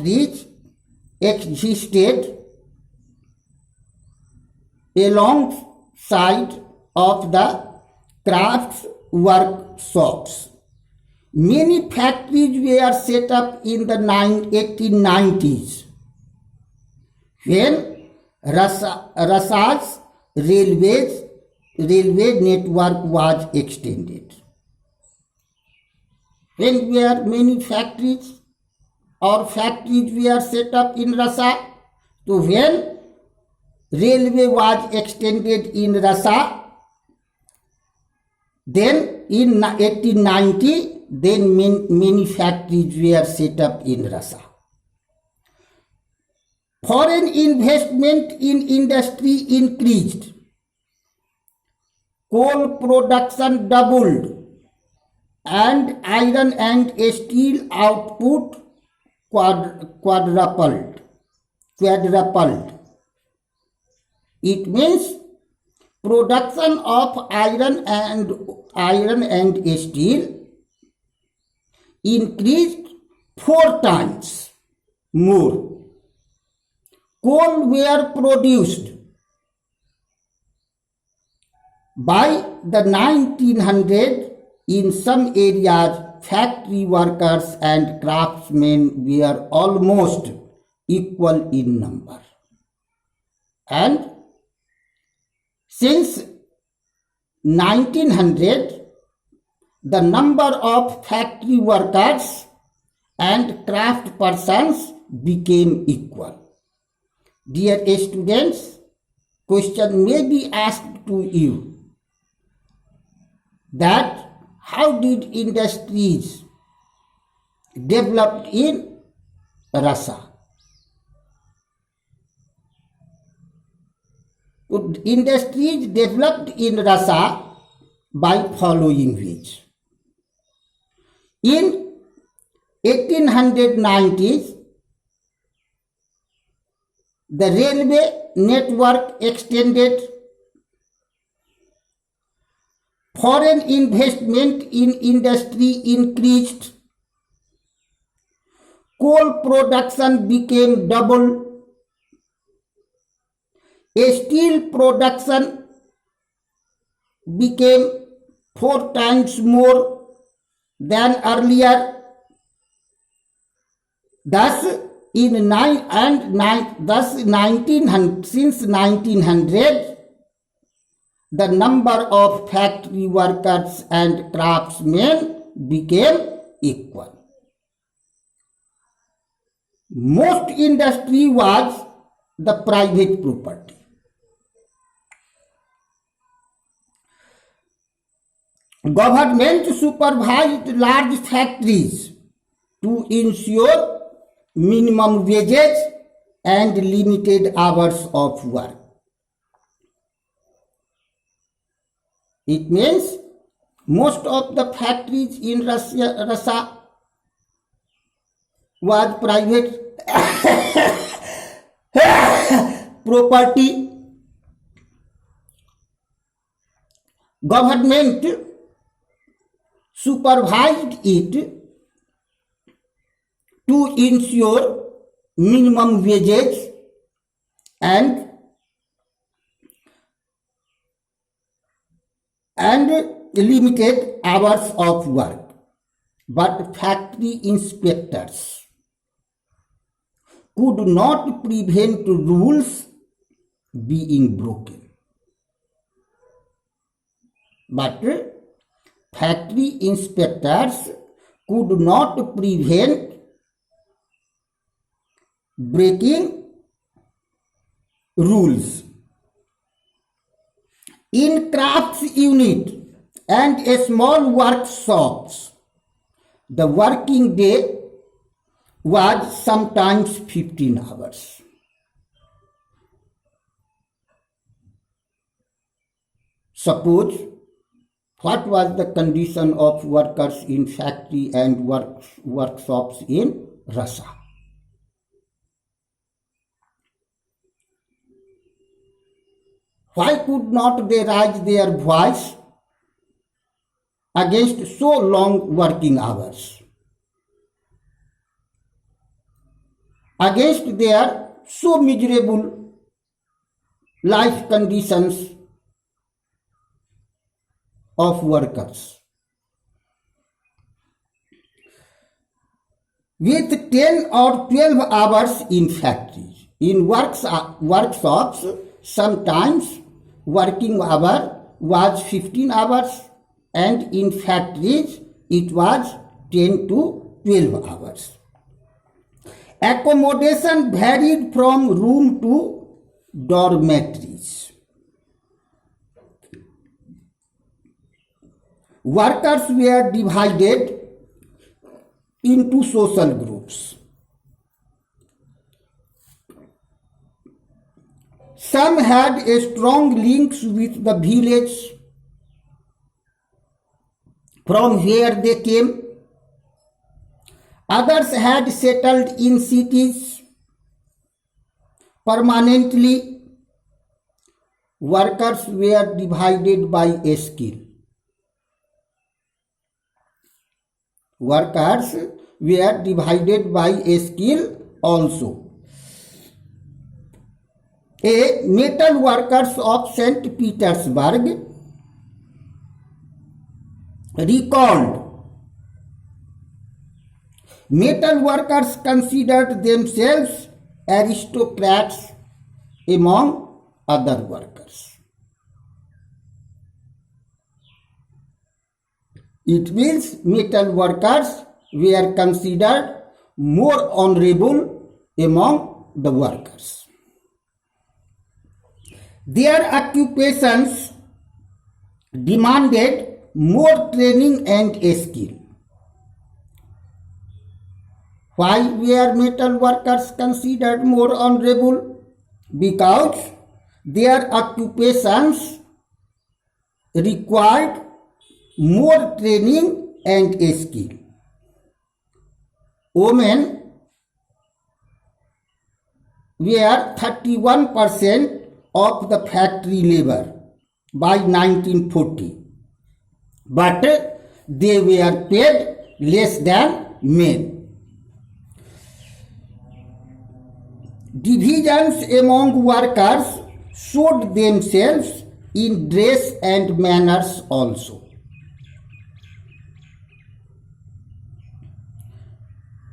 factories existed alongside of the crafts workshops. Many factories were set up in the 1890s when Russia's railway network was extended. When were many factories or factories were set up in Russia? So when railway was extended in Russia, then in 1890, then many factories were set up in Russia. Foreign investment in industry increased. Coal production doubled and iron and steel output quadrupled. It means production of iron and steel increased 4 times more. Coal were produced by the 1900s. In some areas, factory workers and craftsmen were almost equal in number. And since 1900, the number of factory workers and craft persons became equal. Dear students, question may be asked to you that how did industries develop in Russia? Industries developed in Russia by following ways. In 1890s, the railway network extended. Foreign investment in industry increased. Coal production became double. Steel production became 4 times more than earlier. Thus, since 1900, the number of factory workers and craftsmen became equal. Most industry was the private property. Government supervised large factories to ensure minimum wages and limited hours of work. It means most of the factories in Russia was private property. Government supervised it to ensure minimum wages and limited hours of work. But factory inspectors could not prevent rules being broken. But factory inspectors could not prevent breaking rules. In crafts unit and small workshops, the working day was sometimes 15 hours. Suppose, what was the condition of workers in factory and workshops in Russia? Why could not they raise their voice against so long working hours? against their so miserable life conditions of workers. With 10 or 12 hours in factories, in workshops, sometimes working hour was 15 hours, and in factories it was 10 to 12 hours. Accommodation varied from room to dormitories. Workers were divided into social groups. Some had a strong links with the village from where they came. Others had settled in cities permanently. Workers were divided by a skill. Workers were divided by a skill also. A metal workers of St. Petersburg recalled, metal workers considered themselves aristocrats among other workers. It means metal workers were considered more honorable among the workers. Their occupations demanded more training and skill. Why were metal workers considered more honorable? Because their occupations required more training and skill. Women were 31% of the factory labor by 1940, but they were paid less than men. Divisions among workers showed themselves in dress and manners also.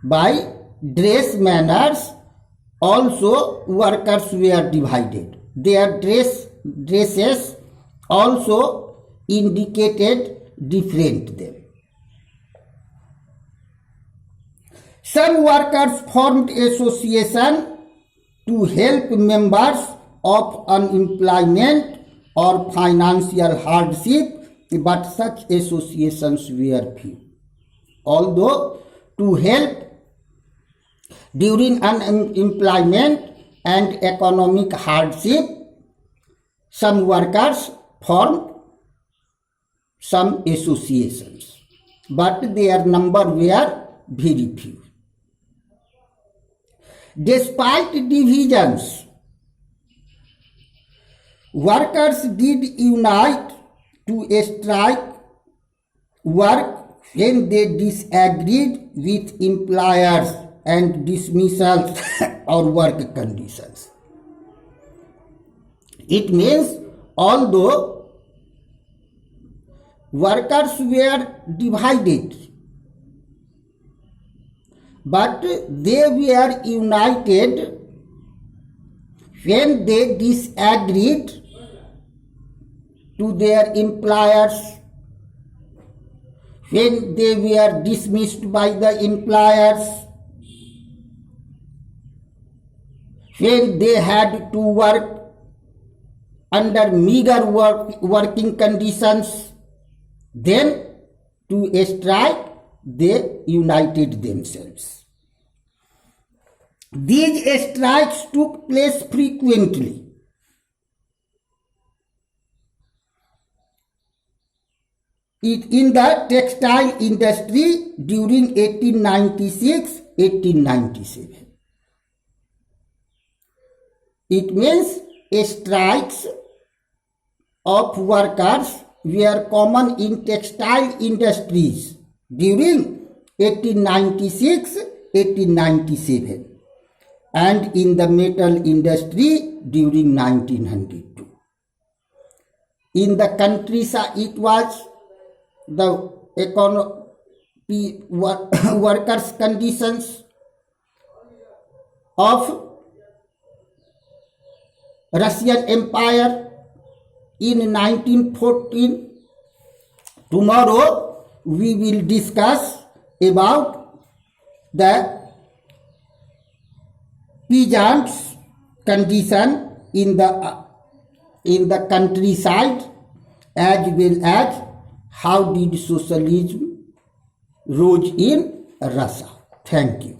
By dress manners also workers were divided. Their dresses also indicated different them. Some workers formed association to help members of unemployment or financial hardship, but such associations were few. Although to help during unemployment and economic hardship, some workers formed some associations, but their number were very few. Despite divisions, workers did unite to strike work when they disagreed with employers and dismissals or work conditions. It means although workers were divided, but they were united when they disagreed to their employers, when they were dismissed by the employers, when they had to work under meager working conditions, then to strike they united themselves. These strikes took place frequently. In the textile industry during 1896-1897. It means strikes of workers were common in textile industries during 1896-1897. and in the metal industry during 1902. In the countryside, it was the workers' conditions of Russian Empire in 1914. Tomorrow we will discuss about the peasants' condition in the countryside, as well as how did socialism rose in Russia. Thank you.